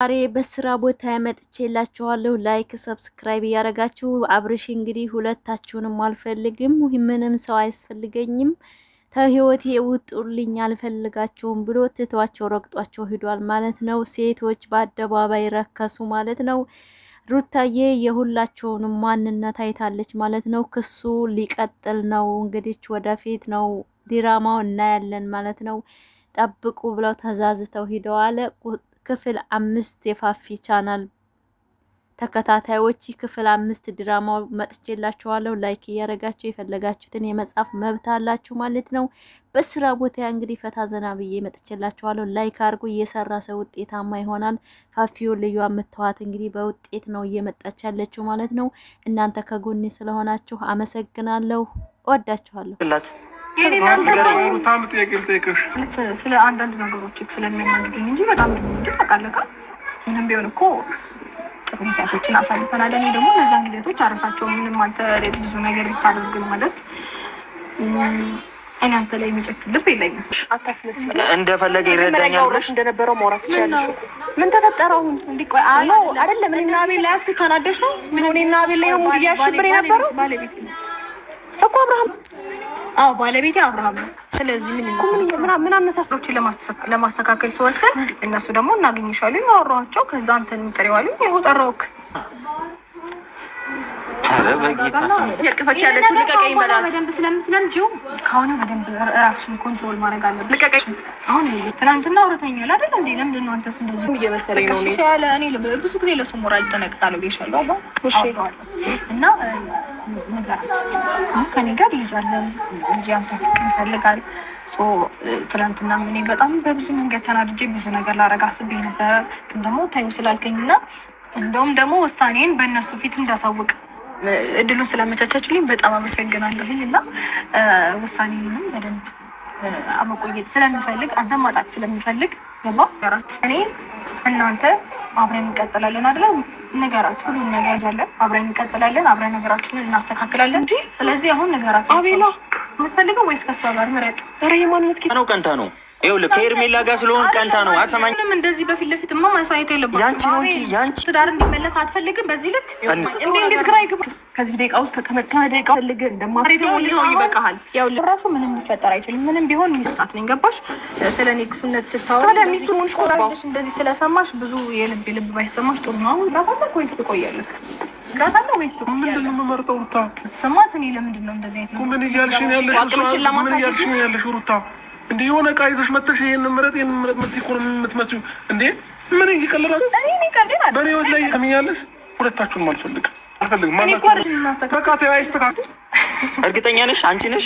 ዛሬ በስራ ቦታ ያመጥቼላችኋለሁ። ላይክ ሰብስክራይብ እያደረጋችሁ አብርሽ እንግዲህ ሁለታችሁንም አልፈልግም፣ ምንም ሰው አያስፈልገኝም፣ ተህይወቴ ውጡልኝ፣ አልፈልጋችሁም ብሎ ትቷቸው ረግጧቸው ሂዷል ማለት ነው። ሴቶች በአደባባይ ረከሱ ማለት ነው። ሩታዬ የሁላቸውንም ማንነት አይታለች ማለት ነው። ክሱ ሊቀጥል ነው እንግዲህ ወደፊት ነው ዲራማው እናያለን ማለት ነው። ጠብቁ ብለው ተዛዝተው ሂደዋል። ክፍል 5 የፋፊ ቻናል ተከታታዮች ክፍል 5 ድራማው መጥቼላችኋለሁ። ላይክ እያደረጋችሁ የፈለጋችሁትን የመጻፍ መብት አላችሁ ማለት ነው። በስራ ቦታ እንግዲህ ፈታ ዘና ብዬ መጥቼላችኋለሁ። ላይክ አድርጉ። እየሰራ ሰው ውጤታማ ይሆናል። ፋፊው ልዩ አምጥተዋት እንግዲህ በውጤት ነው እየመጣች ያለችው ማለት ነው። እናንተ ከጎኔ ስለሆናችሁ አመሰግናለሁ። እወዳችኋለሁ። ስለ አንዳንድ ነገሮች ስለሚያናግሩኝ እንጂ በጣም ተቃለቃ ምንም ቢሆን እኮ ጥሩ ጊዜያቶችን አሳልፈናል። እኔ ደግሞ እነዛን ጊዜያቶች አረሳቸው። ምንም አንተ ብዙ ነገር ብታደርግ ማለት እኔ አንተ ላይ የሚጨክል ልብ የለኝም። አታስመስል። እንደፈለገ ይረዳኛል ብለሽ እንደነበረው ማውራት ትችያለሽ። ምን ተፈጠረው? እንዲቆይ አይደለም እኔና አቤል ላይ ያስኩት ተናደሽ ነው። ምን እኔና አቤል ላይ ነው ሙድ ያሽብር የነበረው ባለቤት እኮ አብርሃም። አዎ ባለቤቴ አብርሃም ነው። ስለዚህ ምን አነሳስቶችን ለማስተካከል ስወስን እነሱ ደግሞ እናገኝሻሉኝ አወራኋቸው። ከዛ አንተን ጥሪዋሉኝ ይኸው ጠራሁክ። አረ በጌታ ሰው የቅፈች ያለችው ልቀቀኝ በላት። በደንብ ስለምትለምጂው ከአሁኑ በደንብ ራስሽን ኮንትሮል ማድረግ አለብሽ። ልቀቀኝ። አሁን ትናንትና አውርተኛል አይደል እንዴ? ለምንድን ነው አንተስ እንደዚህ እየመሰለኝ ነው? እኔ ብዙ ጊዜ ለሱ ሞራል ይጠነቅቃለሁ ብዬሻለሁ። እሺ እና ነገራት ከኔ ጋር ልጅ አለን። ልጅ አንተ ፍቅር ይፈልጋል። ትናንትና እኔ በጣም በብዙ መንገድ ተናድጄ ብዙ ነገር ላረግ አስቤ ነበረ። ግን ደግሞ ታዩ ስላልከኝና እንደውም ደግሞ ውሳኔን በእነሱ ፊት እንዳሳውቅ እድሉን ስላመቻቻችሁልኝ በጣም አመሰግናለሁኝ። እና ውሳኔንም በደንብ አመቆየት ስለሚፈልግ አንተ ማጣት ስለሚፈልግ ገባ ነገራት። እኔ እናንተ አብረን እንቀጥላለን አይደል? ነገራት። ሁሉም ነገር ያለን አብረን እንቀጥላለን፣ አብረን ነገራችንን እናስተካክላለን እንጂ። ስለዚህ አሁን ነገራት። አቤላ የምትፈልገው ወይስ ከሷ ጋር ምረጥ። ኧረ የማንነት ነው ቀንታ ነው። ይኸውልህ ከኤርሜላ ጋር ስለሆነ ቀንታ ነው። አትሰማኝ። ምንም እንደዚህ በፊት ለፊትማ ማሳየት የለባትም። ያንቺ ነው እንጂ ያንቺ ትዳር እንዲመለስ አትፈልግም። በዚህ ልክ እንዴት ግራ ይገባ። ከዚህ ደቂቃ ውስጥ ከመጣ ደቂቃ ፈልግ እንደማሬ ደግሞ ልጅው ይበቃሃል። ያው ለራሱ ምንም ሊፈጠር አይችልም። ምንም ቢሆን ሚስጣት ነኝ። ገባሽ? ስለኔ ክፉነት ስታወራ ታዲያ ሚስቱንሽ ቆራለሽ። እንደዚህ ስለሰማሽ ብዙ የልብ ባይሰማሽ ጥሩ ነው። አሁን ራታለህ ወይስ ትቆያለህ? ራታለህ ወይስ ትቆያለህ? ምንድን ነው የምመርጠው? ሩታ ስማት። እኔ ለምንድን ነው እንደዚህ አይነት ምን እያልሽ ነው ያለሽ? ምን እያልሽ ነው ያለሽ ሩታ? እንዴ የሆነ ዕቃ ይዘሽ መጥተሽ ይሄን ምረጥ የምትይቁን የምትመጪው እንዴ? ምን ይቀልራል? እኔ ቀልዴን አይደል? በኔ ህይወት ላይ ከሚያለሽ ሁለታችሁንም አልፈልግም። እርግጠኛ ነሽ? አንቺ ነሽ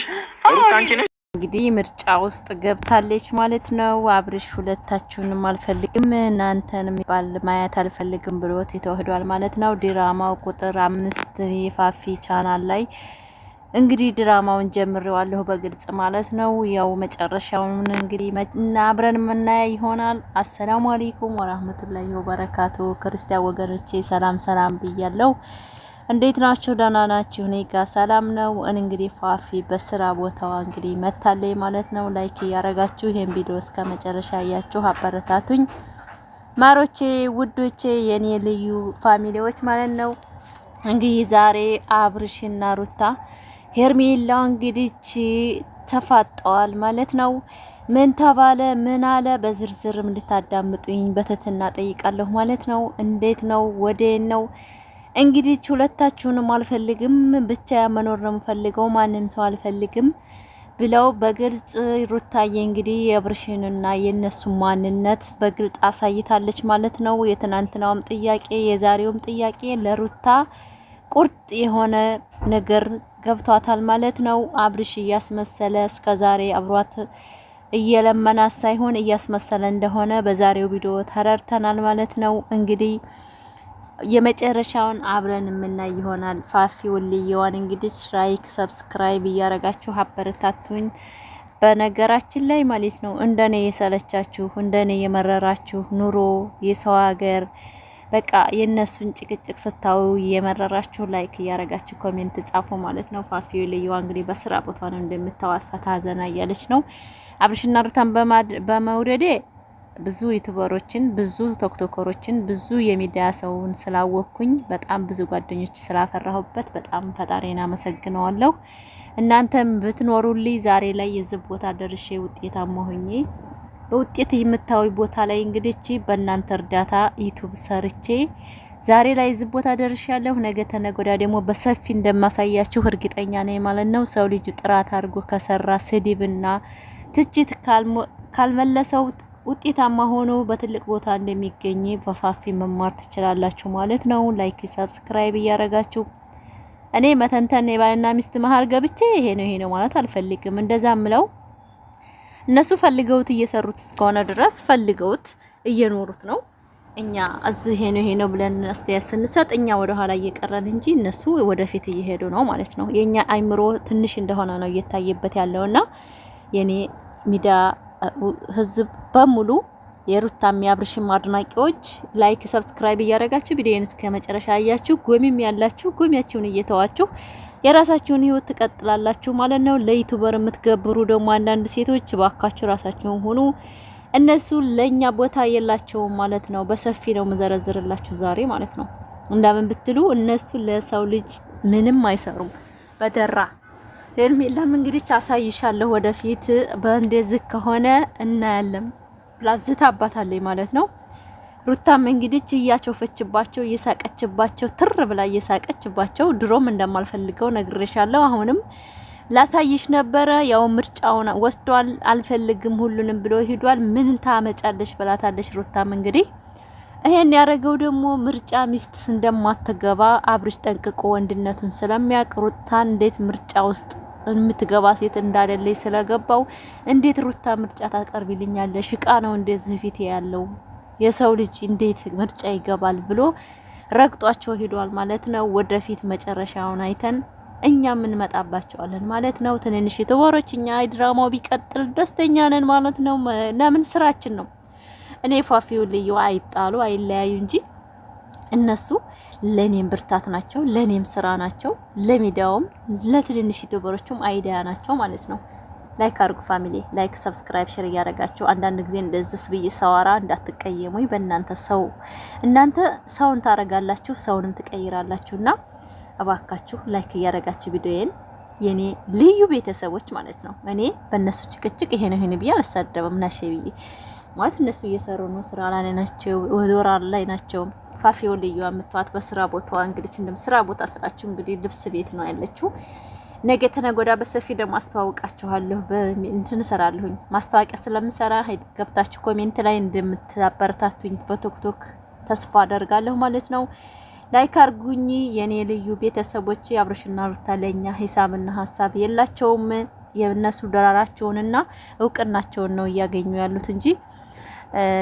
ሩታ? አንቺ ነሽ እንግዲህ ምርጫ ውስጥ ገብታለች ማለት ነው። አብርሽ ሁለታችሁንም አልፈልግም እናንተንም ባል ማየት አልፈልግም ብሎ ተወህዷል ማለት ነው። ድራማው ቁጥር 5 የፋፊ ቻናል ላይ እንግዲህ ድራማውን ጀምሬዋለሁ በግልጽ ማለት ነው። ያው መጨረሻውን እንግዲህ አብረን የምናያይ ይሆናል። አሰላሙ አለይኩም ወራህመቱላሂ ወበረካቱ። ክርስቲያን ወገኖቼ ሰላም ሰላም ብያለሁ። እንዴት ናችሁ? ደህና ናችሁ? እኔ ጋር ሰላም ነው። እንግዲህ ፋፊ በስራ ቦታዋ እንግዲህ መታለይ ማለት ነው። ላይክ ያረጋችሁ ይሄን ቪዲዮ እስከ መጨረሻ ያያችሁ አበረታቱኝ ማሮቼ፣ ውዶቼ፣ የኔ ልዩ ፋሚሊዎች ማለት ነው። እንግዲህ ዛሬ አብርሽና ሩታ ሄርሜላ እንግዲህ ተፋጠዋል ማለት ነው። ምን ተባለ ምን አለ በዝርዝርም እንድታዳምጡኝ በትህትና ጠይቃለሁ ማለት ነው። እንዴት ነው ወዴን ነው እንግዲህ ሁለታችሁንም አልፈልግም ብቻ መኖር ነው የምፈልገው ማንም ሰው አልፈልግም ብለው በግልጽ ሩታዬ እንግዲህ የአብርሽንና የነሱ ማንነት በግልጽ አሳይታለች ማለት ነው። የትናንትናውም ጥያቄ የዛሬውም ጥያቄ ለሩታ ቁርጥ የሆነ ነገር ገብቷታል ማለት ነው። አብርሽ እያስመሰለ እስከዛሬ አብሯት እየለመናት ሳይሆን እያስመሰለ እንደሆነ በዛሬው ቪዲዮ ተረድተናል ማለት ነው። እንግዲህ የመጨረሻውን አብረን የምናይ ይሆናል። ፋፊ ወልየዋን እንግዲህ ላይክ ሰብስክራይብ እያረጋችሁ አበረታቱኝ። በነገራችን ላይ ማለት ነው እንደኔ የሰለቻችሁ እንደኔ የመረራችሁ ኑሮ የሰው ሀገር በቃ የነሱን ጭቅጭቅ ስታው የመረራችሁ ላይክ እያረጋችሁ ኮሜንት ጻፉ ማለት ነው። ፋፊ ወልየዋ እንግዲህ በስራ ቦታ ነው እንደምታዋት ፈታ ዘና እያለች ነው። አብርሽና ሩታን በመውደዴ ብዙ ዩቲዩበሮችን ብዙ ቶክቶከሮችን ብዙ የሚዲያ ሰውን ስላወቅኩኝ በጣም ብዙ ጓደኞች ስላፈራሁበት በጣም ፈጣሪን አመሰግነዋለሁ። እናንተም ብትኖሩልኝ ዛሬ ላይ የዚህ ቦታ ደርሼ ውጤታማ ሆኜ በውጤት የምታዩኝ ቦታ ላይ እንግዲህ በእናንተ እርዳታ ዩቲዩብ ሰርቼ ዛሬ ላይ እዚህ ቦታ ደርሻለሁ። ነገ ተነገ ደግሞ በሰፊ እንደማሳያችሁ እርግጠኛ ነኝ ማለት ነው። ሰው ልጅ ጥራት አድርጎ ከሰራ ስድብና ትችት ካልመለሰው ውጤታማ ሆኖ በትልቅ ቦታ እንደሚገኝ በፋፊ መማር ትችላላችሁ ማለት ነው። ላይክ ሰብስክራይብ እያደረጋችሁ እኔ መተንተን የባልና ሚስት መሀል ገብቼ ይሄ ነው ማለት አልፈልግም። እንደዛም ምለው እነሱ ፈልገውት እየሰሩት እስከሆነ ድረስ ፈልገውት እየኖሩት ነው። እኛ እዚህ ይሄ ነው ብለን አስተያየት ስንሰጥ እኛ ወደ ኋላ እየቀረን እንጂ እነሱ ወደፊት እየሄዱ ነው ማለት ነው። የኛ አይምሮ ትንሽ እንደሆነ ነው እየታየበት ያለውና የኔ ሚዲያ ህዝብ በሙሉ የሩታም ያብርሽም አድናቂዎች ላይክ ሰብስክራይብ እያደረጋችሁ ቪዲዮን እስከ መጨረሻ አያችሁ ጎሚም ያላችሁ ጎሚያችሁን እየተዋችሁ የራሳችሁን ህይወት ትቀጥላላችሁ ማለት ነው። ለዩቲዩበር የምትገብሩ ደግሞ አንዳንድ ሴቶች ባካችሁ ራሳችሁን ሆኑ። እነሱ ለኛ ቦታ የላቸውም ማለት ነው። በሰፊ ነው መዘረዝርላችሁ ዛሬ ማለት ነው። እንደምን ብትሉ እነሱ ለሰው ልጅ ምንም አይሰሩም። በደራ ሄርሜላም እንግዲህ አሳይሻለሁ ወደፊት በእንደዚህ ከሆነ እናያለን ፕላዝታ አባታለኝ ማለት ነው። ሩታም እንግዲህ እያቾፈችባቸው እየሳቀችባቸው ትር ብላ እየሳቀችባቸው ድሮም እንደማልፈልገው ነግሬሻለሁ። አሁንም ላሳይሽ ነበረ ያው ምርጫውን ወስዷል። አልፈልግም ሁሉንም ብሎ ሄዷል። ምን ታመጫለሽ ብላታለሽ። ሩታም እንግዲህ ይሄን ያደረገው ደግሞ ምርጫ ሚስት እንደማትገባ አብርሽ ጠንቅቆ ወንድነቱን ስለሚያውቅ ሩታን እንዴት ምርጫ ውስጥ የምትገባ ሴት እንዳደለች ስለገባው እንዴት ሩታ ምርጫ ታቀርቢልኛለሽ? እቃ ነው እንደዚህ ፊት ያለው የሰው ልጅ እንዴት ምርጫ ይገባል ብሎ ረግጧቸው ሄዷል ማለት ነው። ወደፊት መጨረሻውን አይተን እኛ ምን መጣባቸዋለን ማለት ነው። ትንንሽ የተወሮች እኛ ድራማው ቢቀጥል ደስተኛ ነን ማለት ነው። ለምን ስራችን ነው። እኔ ፋፊው ልዩ አይጣሉ አይለያዩ እንጂ እነሱ ለኔም ብርታት ናቸው፣ ለኔም ስራ ናቸው፣ ለሚዲያውም ለትንንሽ የተወሮችም አይዲያ ናቸው ማለት ነው። ላይክ አርጉ ፋሚሊ፣ ላይክ ሰብስክራይብ ሼር እያደረጋችሁ አንዳንድ ጊዜ እንደዚህ ብዬ ሰዋራ እንዳትቀየሙኝ። በእናንተ ሰው እናንተ ሰውን ታረጋላችሁ ሰውንም ትቀይራላችሁና እባካችሁ ላይክ እያደረጋችሁ ቪዲዮዬን የኔ ልዩ ቤተሰቦች ማለት ነው። እኔ በእነሱ ጭቅጭቅ ይሄ ነው ብዬ አልሳደብም። ናሽ ብዬ ማለት እነሱ እየሰሩ ነው፣ ስራ ላይ ናቸው፣ ወራር ላይ ናቸው። ፋፊው ልዩ አምጥቷት በስራ ቦታዋ እንግዲህ እንደም ስራ ቦታ ስላችሁ እንግዲህ ልብስ ቤት ነው ያለችው። ነገ ተነጎዳ በሰፊ ደግሞ አስተዋውቃችኋለሁ። እንትን እሰራለሁኝ ማስታወቂያ ስለምሰራ ገብታችሁ ኮሜንት ላይ እንደምታበረታቱኝ በቲክቶክ ተስፋ አደርጋለሁ ማለት ነው። ላይክ አርጉኝ የኔ ልዩ ቤተሰቦች። አብርሽና ሩታ ለኛ ሂሳብና ሀሳብ የላቸውም። የነሱ ደራራቸውንና እውቅናቸውን ነው እያገኙ ያሉት እንጂ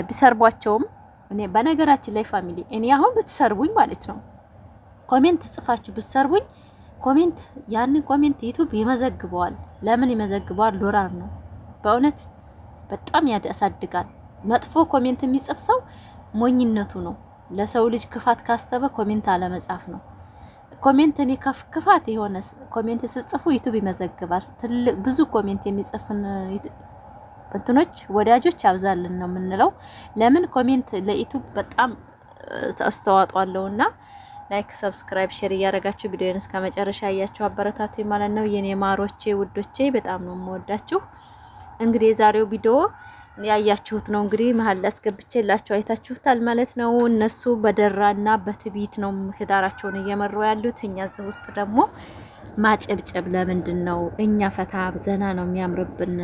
ቢሰርቧቸውም እኔ በነገራችን ላይ ፋሚሊ እኔ አሁን ብትሰርቡኝ ማለት ነው ኮሜንት ጽፋችሁ ብትሰርቡኝ ኮሜንት ያንን ኮሜንት ዩቲዩብ ይመዘግበዋል። ለምን ይመዘግበዋል? ዶላር ነው። በእውነት በጣም ያሳድጋል። መጥፎ ኮሜንት የሚጽፍ ሰው ሞኝነቱ ነው። ለሰው ልጅ ክፋት ካስተበ ኮሜንት አለመጻፍ ነው። ኮሜንት እኔ ክፋት የሆነ ኮሜንት ሲጽፉ ዩቲዩብ ይመዘግባል። ትልቅ ብዙ ኮሜንት የሚጽፍን እንትኖች ወዳጆች ያብዛልን ነው የምንለው። ለምን ኮሜንት ለዩቲዩብ በጣም አስተዋጽኦአለውና ላይክ ሰብስክራይብ ሼር እያደረጋችሁ ቪዲዮውን እስከ መጨረሻ አያችሁ አበረታቱ ማለት ነው። የኔ ማሮቼ ውዶቼ በጣም ነው የምወዳችሁ። እንግዲህ የዛሬው ቪዲዮ ያያችሁት ነው። እንግዲህ መሀል ላይ አስገብቼላችሁ አይታችሁታል ማለት ነው። እነሱ በደራና በትቢት ነው ትዳራቸውን እየመሩ ያሉት። እኛ እዚህ ውስጥ ደግሞ ማጨብጨብ ለምንድን ነው? እኛ ፈታ ዘና ነው የሚያምርብን።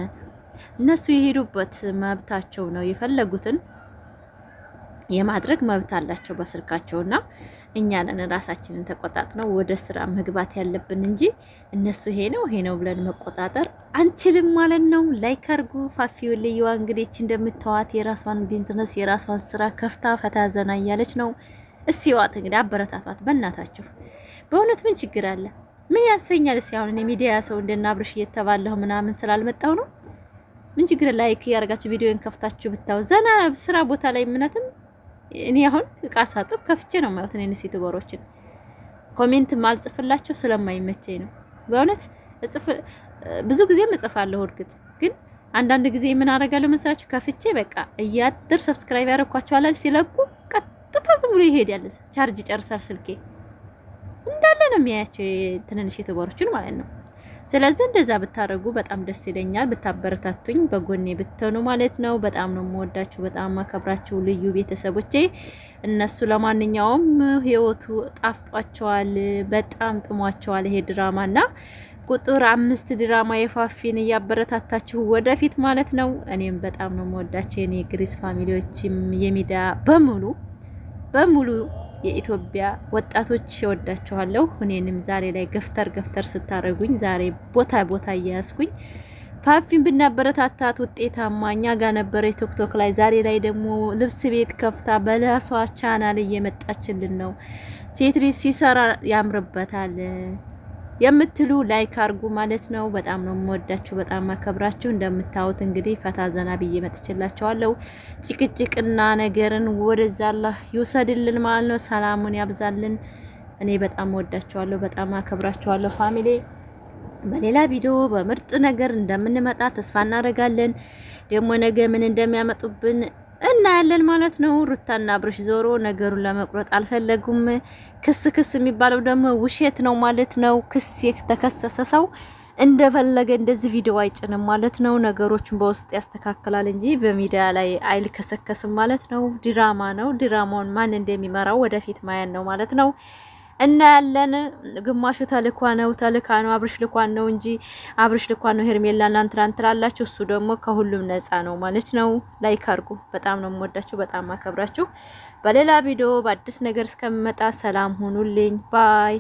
እነሱ የሄዱበት መብታቸው ነው። የፈለጉትን የማድረግ መብት አላቸው በስልካቸውና እኛ ነን ራሳችንን ተቆጣጥነው ወደ ስራ መግባት ያለብን እንጂ እነሱ ይሄ ነው ብለን መቆጣጠር አንችልም ማለት ነው። ላይክ አርጉ። ፋፊው ልዩዋ እንግዲህ እንደምታዋት የራሷን ቢዝነስ የራሷን ስራ ከፍታ ፈታ ዘና እያለች ነው። እስቲ ዋት እንግዲህ አበረታቷት በእናታችሁ። በእውነት ምን ችግር አለ? ምን ያሰኛል? እስቲ አሁን ሚዲያ ሰው እንደና አብርሽ እየተባለሁ ምናምን ስላልመጣው ነው። ምን ችግር ላይክ ያረጋችሁ ቪዲዮን ከፍታችሁ ብታው ዘና ስራ ቦታ ላይ ምናምን እኔ አሁን እቃ ሳጥብ ከፍቼ ነው ማለት ነው። እነዚህ ተወሮችን ኮሜንት ማልጽፍላቸው ስለማይመቸኝ ነው። በእውነት ብዙ ጊዜ እጽፋለሁ እርግጥ ግን አንዳንድ ጊዜ ምን አደርጋለሁ መሰላችሁ? ከፍቼ በቃ እያድር ሰብስክራይብ ያደርኳቸዋል ሲለቁ ቀጥታ ዝም ብሎ ይሄዳል። ቻርጅ ጨርሳል ስልኬ እንዳለ ነው የሚያያቸው ትንንሽ ዩቲዩበሮችን ማለት ነው። ስለዚህ እንደዛ ብታረጉ በጣም ደስ ይለኛል። ብታበረታቱኝ በጎኔ ብትሆኑ ማለት ነው። በጣም ነው የምወዳችሁ፣ በጣም ማከብራችሁ ልዩ ቤተሰቦቼ። እነሱ ለማንኛውም ህይወቱ ጣፍጧቸዋል፣ በጣም ጥሟቸዋል ይሄ ድራማና ቁጥር 5 ድራማ የፋፊን እያበረታታችሁ ወደፊት ማለት ነው። እኔም በጣም ነው የምወዳችሁ የኔ ግሪስ ፋሚሊዎችም የሚዲያ በሙሉ የኢትዮጵያ ወጣቶች እወዳችኋለሁ። እኔንም ዛሬ ላይ ገፍተር ስታረጉኝ ዛሬ ቦታ እያያዝኩኝ ፋፊን ብናበረታታት ውጤታማ እኛ ጋር ነበረ ቲክቶክ ላይ። ዛሬ ላይ ደግሞ ልብስ ቤት ከፍታ በለሷ ቻናል እየመጣችልን ነው። ሴት ልጅ ሲሰራ ያምርበታል የምትሉ ላይክ አርጉ ማለት ነው። በጣም ነው የምወዳችሁ፣ በጣም ማከብራችሁ። እንደምታዩት እንግዲህ ፈታ ዘና ብዬ መጥቼላችኋለሁ። ጭቅጭቅና ነገርን ወደዛ አላህ ይውሰድልን ማለት ነው። ሰላሙን ያብዛልን። እኔ በጣም ወዳችኋለሁ፣ በጣም አከብራችኋለሁ ፋሚሊ። በሌላ ቪዲዮ በምርጥ ነገር እንደምንመጣ ተስፋ እናደርጋለን። ደግሞ ነገ ምን እንደሚያመጡብን እናያለን ማለት ነው። ሩታና አብርሽ ዞሮ ነገሩን ለመቁረጥ አልፈለጉም። ክስ የሚባለው ደግሞ ውሸት ነው ማለት ነው። ክስ የተከሰሰ ሰው እንደፈለገ እንደዚህ ቪዲዮ አይጭንም ማለት ነው። ነገሮችን በውስጥ ያስተካክላል እንጂ በሚዲያ ላይ አይልከሰከስም ማለት ነው። ድራማ ነው። ድራማውን ማን እንደሚመራው ወደፊት ማየን ነው ማለት ነው። እናያለን። ግማሹ ተልካ ነው አብርሽ ልኳን ነው እንጂ አብርሽ ልኳን ነው ሄርሜላ እናንተን ትላላችሁ። እሱ ደግሞ ከሁሉም ነፃ ነው ማለት ነው። ላይክ አድርጉ። በጣም ነው የምወዳችሁ፣ በጣም አከብራችሁ። በሌላ ቪዲዮ በአዲስ ነገር እስከምመጣ ሰላም ሁኑልኝ። ባይ